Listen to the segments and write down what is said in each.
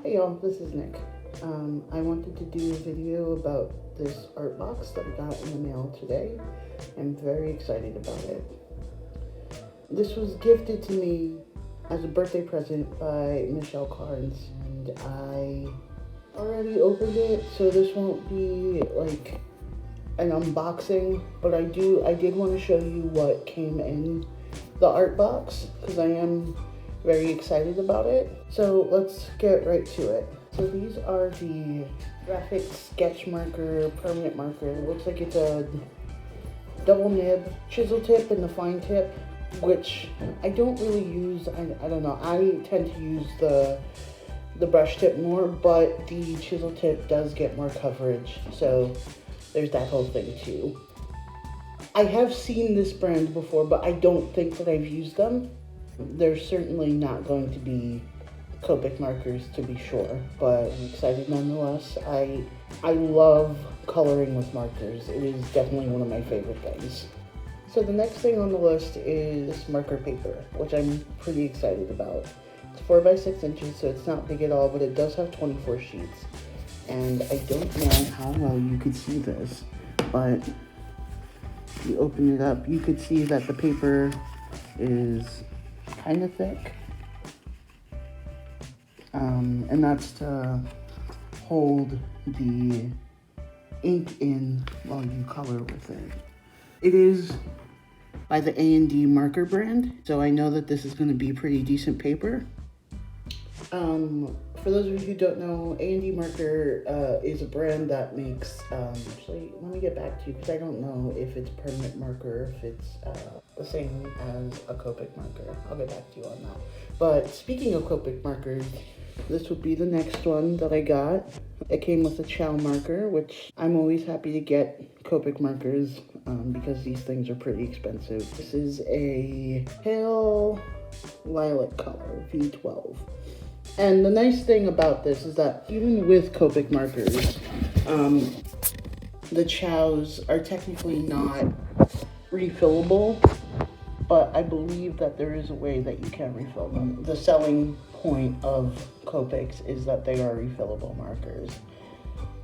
Hey y'all, this is Nick. I wanted to do a video about this art box that I got in the mail today. I'm very excited about it. This was gifted to me as a birthday present by Michelle Carnes, and I already opened it, so this won't be like an unboxing, but I did want to show you what came in the art box because I am very excited about it. So let's get right to it. So these are the graphic sketch marker, permanent marker. It looks like it's a double nib, chisel tip and the fine tip, which I don't really use. I don't know. I tend to use the brush tip more, but the chisel tip does get more coverage. So there's that whole thing too. I have seen this brand before, but I don't think that I've used them. They're certainly not going to be Copic markers, to be sure, but I'm excited nonetheless. I love coloring with markers. It is definitely one of my favorite things. So the next thing on the list is marker paper, which I'm pretty excited about. It's 4 by 6 inches, so it's not big at all, but it does have 24 sheets. And I don't know how well you could see this, but if you open it up, you could see that the paper is kind of thick. And that's to hold the ink in while you color with it. It is by the A&D marker brand, so I know that this is going to be pretty decent paper. For those of you who don't know, A&D marker is a brand that makes, actually, let me get back to you because I don't know if it's permanent marker, if it's the same as a Copic marker. I'll get back to you on that. But speaking of Copic markers, this would be the next one that I got. It came with a Chow marker, which I'm always happy to get Copic markers because these things are pretty expensive. This is a pale lilac color, V12. And the nice thing about this is that even with Copic markers, the Chows are technically not refillable, but I believe that there is a way that you can refill them. The selling point of Copics is that they are refillable markers,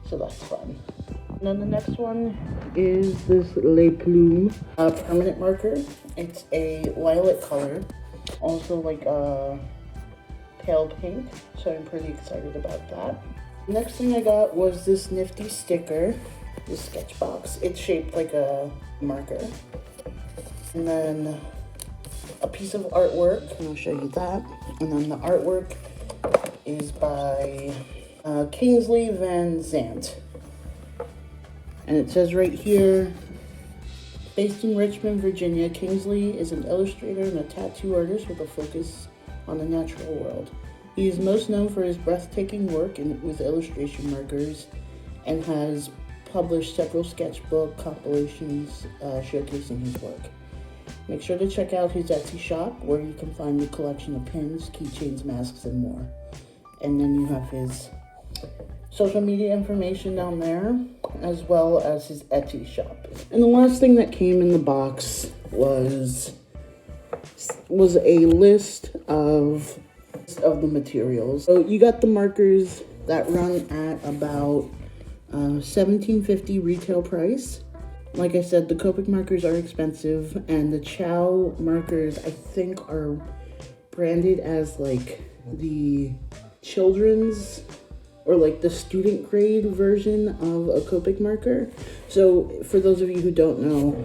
so that's fun. And then the next one is this Les Plumes permanent marker. It's a lilac color, also like a pale pink, so I'm pretty excited about that. Next thing I got was this nifty sticker, the sketch box. It's shaped like a marker. And then a piece of artwork, and I'll show you that. And then the artwork is by Kingsley Van Zandt. And it says right here, based in Richmond, Virginia, Kingsley is an illustrator and a tattoo artist with a focus on the natural world. He is most known for his breathtaking work with illustration markers and has published several sketchbook compilations showcasing his work. Make sure to check out his Etsy shop where you can find a collection of pins, keychains, masks, and more. And then you have his social media information down there, as well as his Etsy shop. And the last thing that came in the box was a list of the materials. So you got the markers that run at about $17.50 retail price. Like I said, the Copic markers are expensive, and the Chow markers I think are branded as like the children's or like the student grade version of a Copic marker. So for those of you who don't know,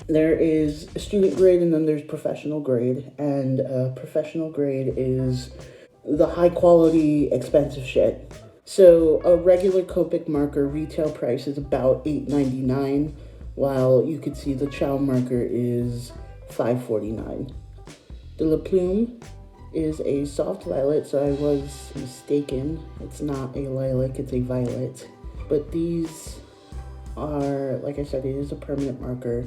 there is student grade and then there's professional grade, and professional grade is the high quality expensive shit. So a regular Copic marker retail price is about $8.99, while you could see the Chow marker is $5.49. The Le Plume is a soft violet, so I was mistaken. It's not a lilac, it's a violet. But these are, like I said, it is a permanent marker.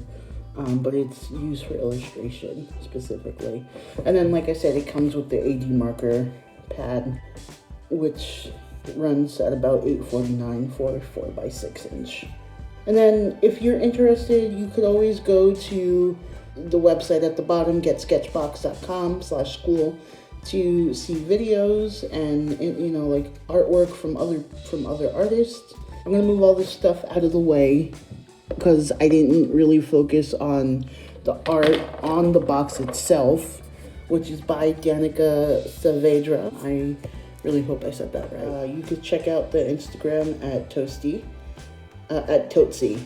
But it's used for illustration specifically. And then, like I said, it comes with the AD marker pad, which runs at about $8.49 for 4 by 6 inch. And then if you're interested, you could always go to the website at the bottom, getsketchbox.com/school, to see videos and you know, like artwork from other artists. I'm gonna move all this stuff out of the way because I didn't really focus on the art on the box itself, which is by Danica Saavedra. I really hope I said that right. You could check out the Instagram at Tootsie,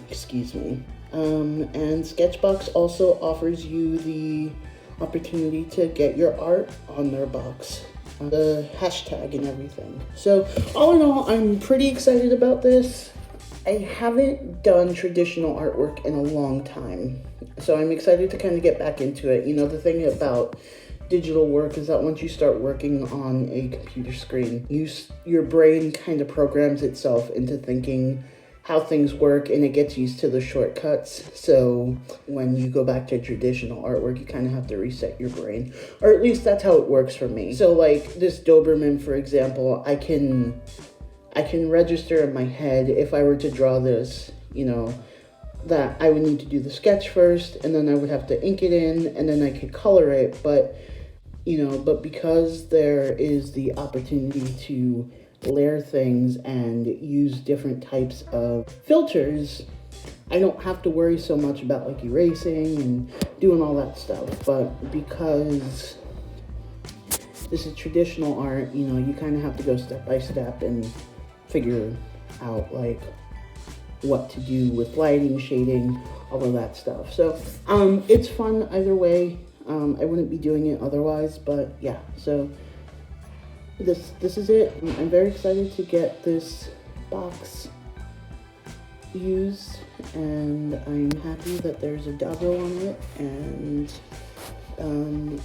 excuse me. And Sketchbox also offers you the opportunity to get your art on their box, the hashtag and everything. So all in all, I'm pretty excited about this. I haven't done traditional artwork in a long time, so I'm excited to kind of get back into it. You know, the thing about digital work is that once you start working on a computer screen, your brain kind of programs itself into thinking how things work, and it gets used to the shortcuts. So when you go back to traditional artwork, you kind of have to reset your brain, or at least that's how it works for me. So like this Doberman, for example, I can register in my head, if I were to draw this, you know, that I would need to do the sketch first, and then I would have to ink it in, and then I could color it. But you know, but because there is the opportunity to layer things and use different types of filters, I don't have to worry so much about like erasing and doing all that stuff. But because this is traditional art, you know, you kind of have to go step by step and figure out like what to do with lighting, shading, all of that stuff. So it's fun either way. I wouldn't be doing it otherwise, but yeah, so this is it. I'm very excited to get this box used, and I'm happy that there's a doggo on it, and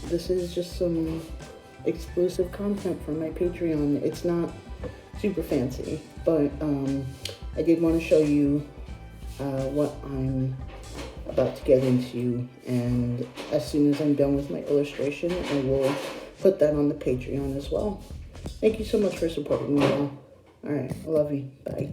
this is just some exclusive content for my Patreon. It's not super fancy, but I did want to show you what I'm about to get into, and as soon as I'm done with my illustration, I will put that on the Patreon as well. Thank you so much for supporting me all. Alright, I love you. Bye.